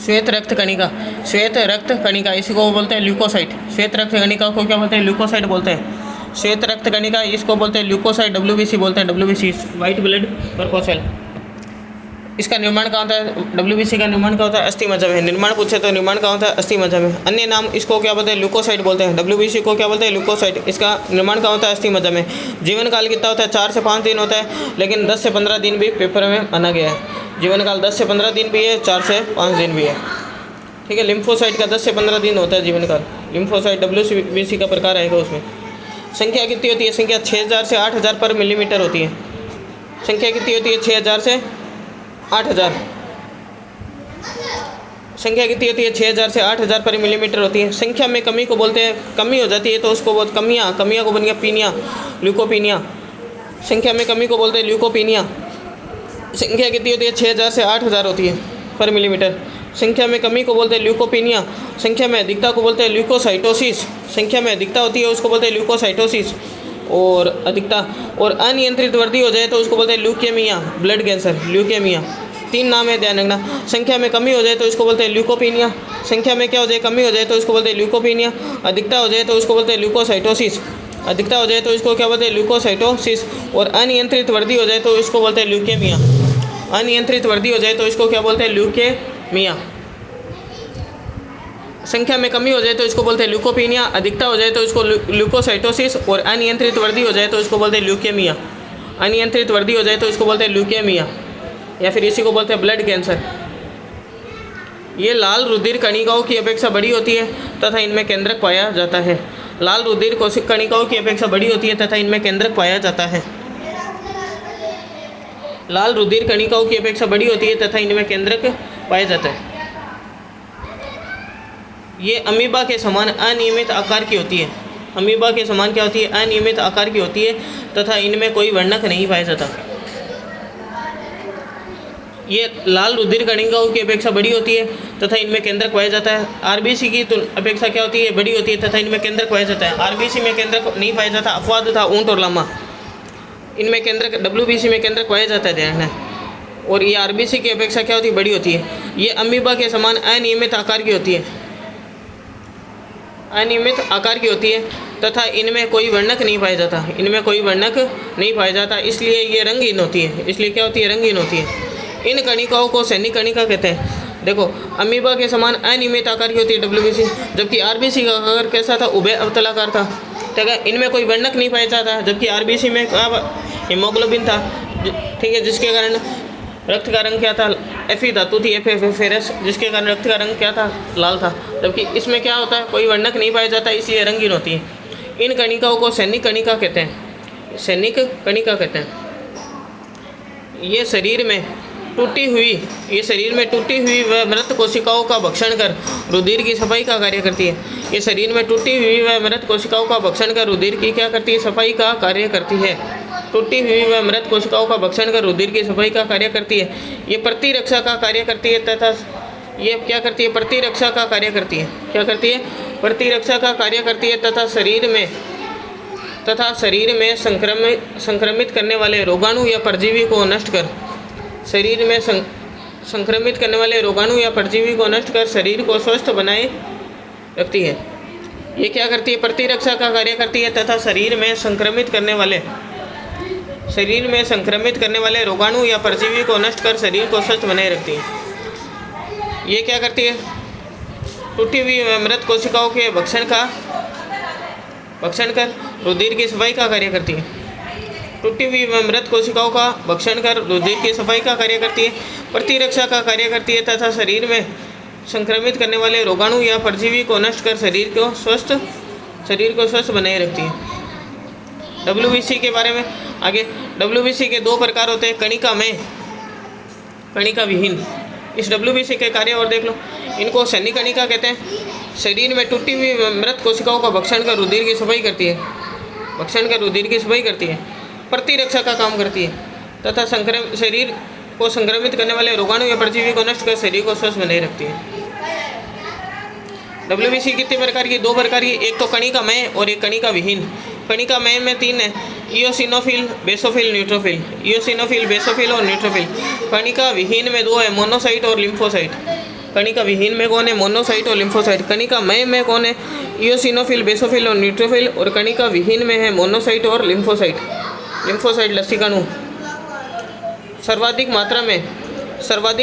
श्वेत रक्त कणिका, श्वेत रक्त कणिका इसी को बोलते हैं ल्यूकोसाइट। श्वेत रक्त कणिका को क्या बोलते हैं? ल्यूकोसाइट बोलते हैं। श्वेत रक्त कणिका इसको बोलते हैं ल्यूकोसाइट, WBC बोलते हैं, WBC वाइट ब्लड कॉर्पस्कल। इसका निर्माण कहाँ होता है? WBC का निर्माण कहाँ होता है? अस्थि मज्जा में। निर्माण पूछे तो निर्माण कहाँ होता है? अस्थि मज्जा में। अन्य नाम इसको क्या बोलते हैं? ल्यूकोसाइट बोलते हैं। WBC को क्या बोलते हैं? ल्यूकोसाइट। इसका निर्माण कहाँ होता है? अस्थि मज्जा में। जीवन काल कितना होता है? 4 से 5 दिन होता है, लेकिन 10 से 15 दिन भी पेपर में माना गया है। जीवन काल 10 से 15 दिन भी है, 4 से 5 दिन भी है। ठीक है। लिम्फोसाइट का 10 से 15 दिन होता है जीवन काल। लिम्फोसाइट WBC का प्रकार आएगा उसमें। संख्या कितनी होती है? संख्या 6000 से 8000 पर मिलीमीटर होती है। संख्या कितनी होती है? 6000 से 8000। संख्या कितनी होती है? 6000 से 8000 पर मिलीमीटर होती है। संख्या में कमी को बोलते हैं, कमी हो जाती है तो उसको बहुत कमियाँ को बन गया पीनिया, ल्यूकोपीनिया। संख्या में कमी को बोलते हैं ल्यूकोपीनिया। संख्या कितनी होती है? 6000 से 8000 होती है पर मिलीमीटर। संख्या में कमी को बोलते हैं ल्यूकोपीनिया। संख्या में अधिकता को बोलते हैं ल्यूकोसाइटोसिस। संख्या में अधिकता होती है उसको बोलते हैं ल्यूकोसाइटोसिस और अधिकता। और अनियंत्रित वृद्धि हो जाए तो उसको बोलते हैं ल्यूकेमिया, ब्लड कैंसर, ल्यूकेमिया। 3 नाम है, ध्यान रखना। संख्या में कमी हो जाए तो इसको बोलते हैं ल्यूकोपीनिया। संख्या में क्या हो जाए? कमी हो जाए तो उसको बोलते हैं ल्यूकोपीनिया। अधिकता हो जाए तो उसको बोलते हैं ल्यूकोसाइटोसिस। अधिकता हो जाए तो इसको क्या बोलते हैं? ल्यूकोसाइटोसिस। और अनियंत्रित वृद्धि हो जाए तो इसको बोलते हैं ल्यूकेमिया। अनियंत्रित वृद्धि हो जाए तो इसको क्या बोलते हैं? ल्यूकेमिया। संख्या में कमी हो जाए तो इसको बोलते हैं ल्यूकोपीनिया। अधिकता हो जाए तो इसको ल्यूकोसाइटोसिस। और अनियंत्रित वृद्धि हो जाए तो इसको बोलते हैं ल्यूकेमिया। अनियंत्रित वृद्धि हो जाए तो इसको बोलते हैं ल्यूकेमिया, या फिर इसी को बोलते हैं ब्लड कैंसर। ये लाल रुधिर कणिकाओं की अपेक्षा बड़ी होती है तथा इनमें केंद्रक पाया जाता है। लाल रुधिर कोशिक कणिकाओं की अपेक्षा बड़ी होती है तथा इनमें केंद्रक पाया जाता है। लाल रुधिर कणिकाओं की अपेक्षा बड़ी होती है तथा इनमें केंद्रक पाया जाता है। ये अमीबा के समान अनियमित आकार की होती है। अमीबा के समान क्या होती है? अनियमित आकार की होती है तथा इनमें कोई वर्णक नहीं पाया जाता। ये लाल रुधिर कणिकाओं की अपेक्षा बड़ी होती है तथा इनमें केंद्रक पाया जाता है। RBC की अपेक्षा क्या होती है? बड़ी होती है तथा इनमें केंद्रक पाया जाता है। RBC में केंद्रक नहीं पाया जाता, अपवाद था ऊंट और लामा। इनमें केंद्रक, WBC में केंद्रक पाया जाता है, ध्यान है। और ये RBC की अपेक्षा क्या होती है? बड़ी होती है। ये अमीबा के समान अनियमित आकार की होती है, अनियमित आकार की होती है तथा इनमें कोई वर्णक नहीं पाया जाता। इनमें कोई वर्णक नहीं पाया जाता, इसलिए ये रंगहीन होती है। इसलिए क्या होती है? रंगहीन होती है। इन कणिकाओं को सैनिक कणिका कहते हैं। देखो, अमीबा के समान अनियमित आकार की होती है WBC, जबकि RBC का आकार कैसा था? उभय अवतलाकार था। ठीक है। इनमें कोई वर्णक नहीं पाया जाता, जबकि RBC में हीमोग्लोबिन था, ठीक है, जिसके कारण रक्त का रंग क्या था? Fe धातु थी, फेरस, जिसके कारण रक्त का रंग क्या था? लाल था। जबकि इसमें क्या होता है? कोई वर्णक नहीं पाया जाता, इसलिए रंगीन होती है। इन कणिकाओं को सैनिक कणिका कहते हैं। सैनिक कणिका कहते हैं। ये शरीर में टूटी हुई व मृत कोशिकाओं का भक्षण कर रुधिर की सफाई का कार्य करती है। ये शरीर में टूटी हुई व मृत कोशिकाओं का भक्षण कर रुधिर की क्या करती है? सफाई का कार्य करती है। टूटी हुई व मृत कोशिकाओं का भक्षण कर रुधिर की सफाई का कार्य करती है। ये प्रतिरक्षा का कार्य करती है तथा ये क्या करती है? प्रतिरक्षा का कार्य करती है। क्या करती है? प्रतिरक्षा का कार्य करती है तथा शरीर में संक्रमित करने वाले रोगाणु या परजीवी को नष्ट कर शरीर में संक्रमित करने वाले रोगाणु या परजीवी को नष्ट कर शरीर को स्वस्थ बनाए रखती है। ये क्या करती है? प्रतिरक्षा का कार्य करती है तथा शरीर में संक्रमित करने वाले रोगाणु या परजीवी को नष्ट कर शरीर को स्वस्थ बनाए रखती है। ये क्या करती है? टूटी हुई मृत कोशिकाओं के भक्षण कर रुधिर की सफाई का कार्य करती है। टूटी हुई मृत कोशिकाओं का भक्षण कर रुधिर की सफाई का कार्य करती है। प्रतिरक्षा का कार्य करती है तथा शरीर में संक्रमित करने वाले रोगाणु या परजीवी को नष्ट कर शरीर को स्वस्थ बनाए रखती है। WBC के बारे में आगे, WBC के 2 प्रकार होते हैं, कणिका में, कणिका विहीन। इस WBC के कार्य और देख लो। इनको सैनिक कणिका कहते हैं। शरीर में टूटी हुई मृत कोशिकाओं का भक्षण कर रुधिर की सफाई करती है, प्रतिरक्षा का काम करती है तथा शरीर को संक्रमित करने वाले रोगाणु या परजीवी को नष्ट कर शरीर को स्वस्थ बनाए रखती है। WBC कितने प्रकार की? 2 प्रकार की, एक तो कणिकामय और एक कणिका विहीन। कणिकामय में 3 है, eosinophil, basophil, neutrophil. Eosinophil, basophil और न्यूट्रोफिल। कणिका विहीन में 2 है, मोनोसाइट और लिम्फोसाइट। कणिका विहीन में कौन है? मोनोसाइट और लिम्फोसाइट। कणिका मय में कौन है? इयोसिनोफिल, बेसोफिल और न्यूट्रोफिल। और कणिका विहीन में है मोनोसाइट और लिम्फोसाइट। लिम्फोसाइट लसीकाणु। सर्वाधिक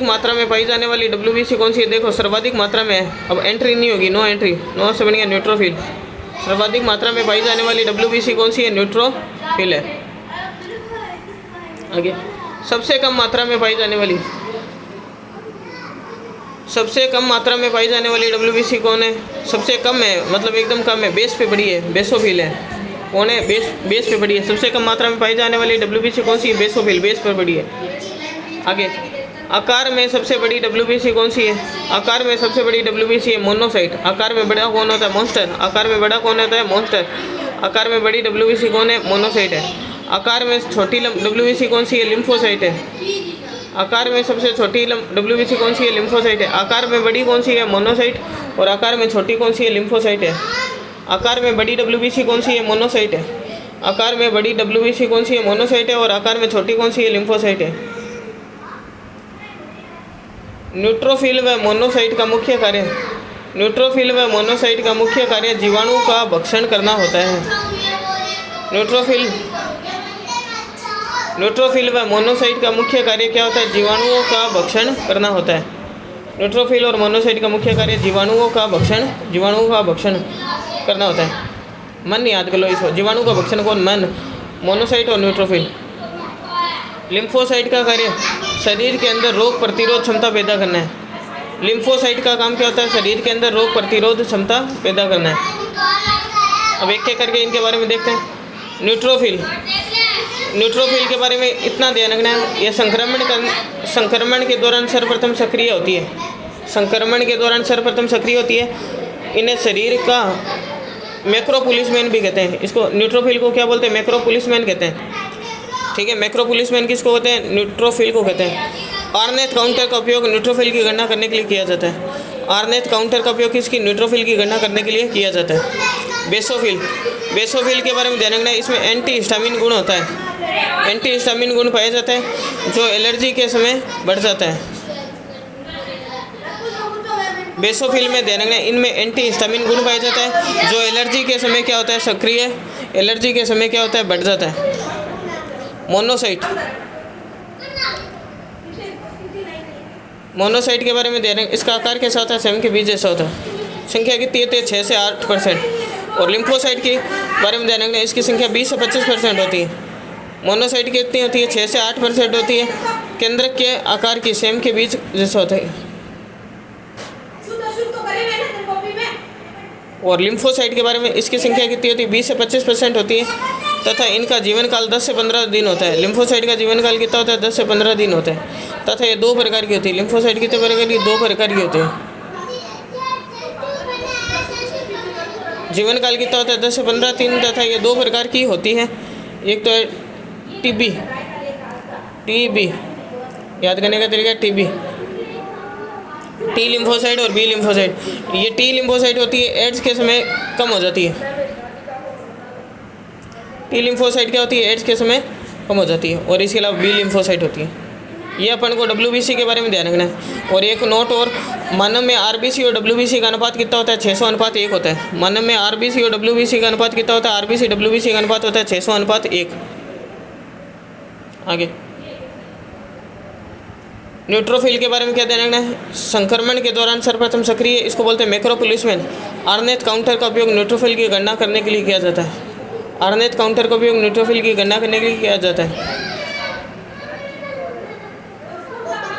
मात्रा में पाई जाने वाली WBC कौन सी है? देखो सर्वाधिक मात्रा में है, अब एंट्री नहीं होगी, नो एंट्री, नो से बन गया न्यूट्रोफिल। सर्वाधिक मात्रा में पाई जाने वाली WBC कौन सी है? न्यूट्रोफिल है। आगे सबसे कम मात्रा में पाई जाने वाली WBC कौन है? सबसे कम है, मतलब एकदम कम है, बेस पे बड़ी है, बेसोफिल है। कौन है? बेस पे बड़ी है। सबसे कम मात्रा में पाई जाने वाली WBC कौन सी है? बेसोफिल, बेस पर बड़ी है। आगे आकार में सबसे बड़ी WBC कौन सी है? आकार में सबसे बड़ी WBC है मोनोसाइट। आकार में बड़ा कौन होता है? मॉन्स्टर। आकार में बड़ा कौन होता है? मॉन्स्टर। आकार में बड़ी WBC कौन है? मोनोसाइट है। आकार में छोटी WBC कौन सी है? लिम्फोसाइट है। आकार में सबसे छोटी WBC कौन सी है? लिम्फोसाइट है। आकार में बड़ी कौन सी है? मोनोसाइट। और आकार में छोटी कौन सी है? लिम्फोसाइट है। आकार में बड़ी WBC कौन सी है? मोनोसाइट है। आकार में बड़ी WBC कौन सी है? मोनोसाइट है। और आकार में छोटी कौन सी है? लिम्फोसाइट है। न्यूट्रोफिल व मोनोसाइट का मुख्य कार्य जीवाणु का भक्षण करना होता है। न्यूट्रोफिल व मोनोसाइट का मुख्य कार्य क्या होता है? जीवाणुओं का भक्षण करना होता है। न्यूट्रोफिल और मोनोसाइट का मुख्य कार्य जीवाणुओं का भक्षण करना होता है। मन याद कर लो इसको, जीवाणु का भक्षण कौन? मन, मोनोसाइट और न्यूट्रोफिल। लिम्फोसाइट का कार्य शरीर के अंदर रोग प्रतिरोध क्षमता पैदा करना है। लिम्फोसाइट का काम क्या होता है? शरीर के अंदर रोग प्रतिरोध क्षमता पैदा करना है। अब एक एक करके इनके बारे में देखते हैं। न्यूट्रोफिल के बारे में इतना ध्यान रखना है, यह संक्रमण के दौरान सर्वप्रथम सक्रिय होती है। इन्हें शरीर का मैक्रो पुलिसमैन भी कहते हैं। इसको न्यूट्रोफिल को क्या बोलते हैं? मैक्रो पुलिसमैन कहते हैं। ठीक है, मैक्रो पुलिसमैन किसको कहते हैं? न्यूट्रोफिल को कहते हैं। आर्नेत काउंटर का उपयोग न्यूट्रोफिल की गणना करने के लिए किया जाता है। आर्नेत काउंटर का उपयोग किसकी? न्यूट्रोफिल की गणना करने के लिए किया जाता है। बेसोफिल के बारे में ध्यान रखना है, इसमें एंटी हिस्टामिन गुण होता है। एंटी हिस्टामिन गुण पाया जाता है जो एलर्जी के समय बढ़ जाता है। बेसोफिल में ध्यान रखना है, इनमें एंटी हिस्टामिन गुण पाया जाता है जो एलर्जी के समय क्या होता है? सक्रिय, एलर्जी के समय क्या होता है? बढ़ जाता है। मोनोसाइट के बारे में ध्यान रखना, इसका आकार कैसा होता है? सेम के बीज जैसा होता है। संख्या कितनी होती है? 6 से 8%। और लिम्फोसाइट के बारे में ध्यान रखना, इसकी संख्या 20 से 25% होती है। मोनोसाइट की कितनी होती है? 6 से 8% होती है। केंद्रक के आकार की सेम के बीज जैसा होता है। और लिम्फोसाइट के बारे में इसकी संख्या कितनी होती है? 20 से 25% होती है तथा इनका जीवन काल 10 से 15 दिन होता है। लिम्फोसाइट का जीवन काल कितना होता है? 10 से 15 दिन होता है तथा ये 2 प्रकार की होती है। लिम्फोसाइट कितने प्रकार की? 2 प्रकार की होती है। जीवन काल कितना होता है? 10 से 15 दिन तथा ये 2 प्रकार की होती है। एक तो है टीबी, याद करने का तरीका टीबी, टी लिम्फोसाइट और बी लिम्फोसाइट। ये टी लिम्फोसाइट होती है, एड्स के समय कम हो जाती है। टी लिम्फोसाइट क्या होती है? एड्स के समय कम हो जाती है। और इसके अलावा बी लिम्फोसाइट होती है। ये अपन को WBC के बारे में ध्यान रखना है। और एक नोट और, मानव में RBC और WBC का अनुपात कितना होता है? 600:1 होता है। मानव में RBC और WBC का अनुपात कितना होता है? RBC WBC का अनुपात होता है 600:1। आगे न्यूट्रोफिल के बारे में क्या ध्यान रखना है? संक्रमण के दौरान सर्वप्रथम सक्रिय, इसको बोलते हैं मैक्रो पुलिसमैन। आर्नेत काउंटर का उपयोग न्यूट्रोफिल की गणना करने के लिए किया जाता है। आर्नेत काउंटर का उपयोग न्यूट्रोफिल की गणना करने के लिए किया जाता है।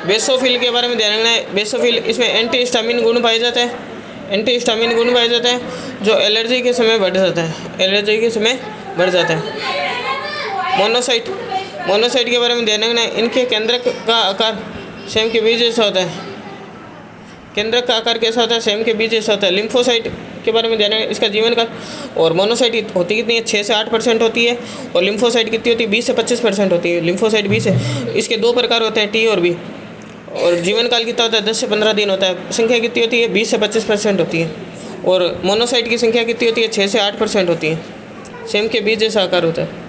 बेसोफिल के बारे में ध्यान रखना है। बेसोफिल, इसमें एंटी हिस्टामिन गुण पाए जाते हैं। एंटी हिस्टामिन गुण पाए जाते हैं जो एलर्जी के समय बढ़ जाता है। मोनोसाइट के बारे में ध्यान रखना है। इनके केंद्रक का आकार सेम के बीज जैसा होता है। केंद्रक का आकार कैसा होता है? सेम के बीज जैसा होता है। लिम्फोसाइट के बारे में ध्यान रखना है, इसका जीवन काल। और मोनोसाइट होती कितनी है? 6 से 8% होती है। और लिम्फोसाइट कितनी होती है? 20 से 25% होती है। लिम्फोसाइट 20 है। इसके 2 प्रकार होते हैं, टी और बी। और जीवन काल कितना होता है? 10 से 15 दिन होता है। संख्या कितनी होती है? 20 से 25% होती है। और मोनोसाइट की संख्या कितनी होती है? 6 से 8% होती है। सेम के बीज जैसा आकार होता है।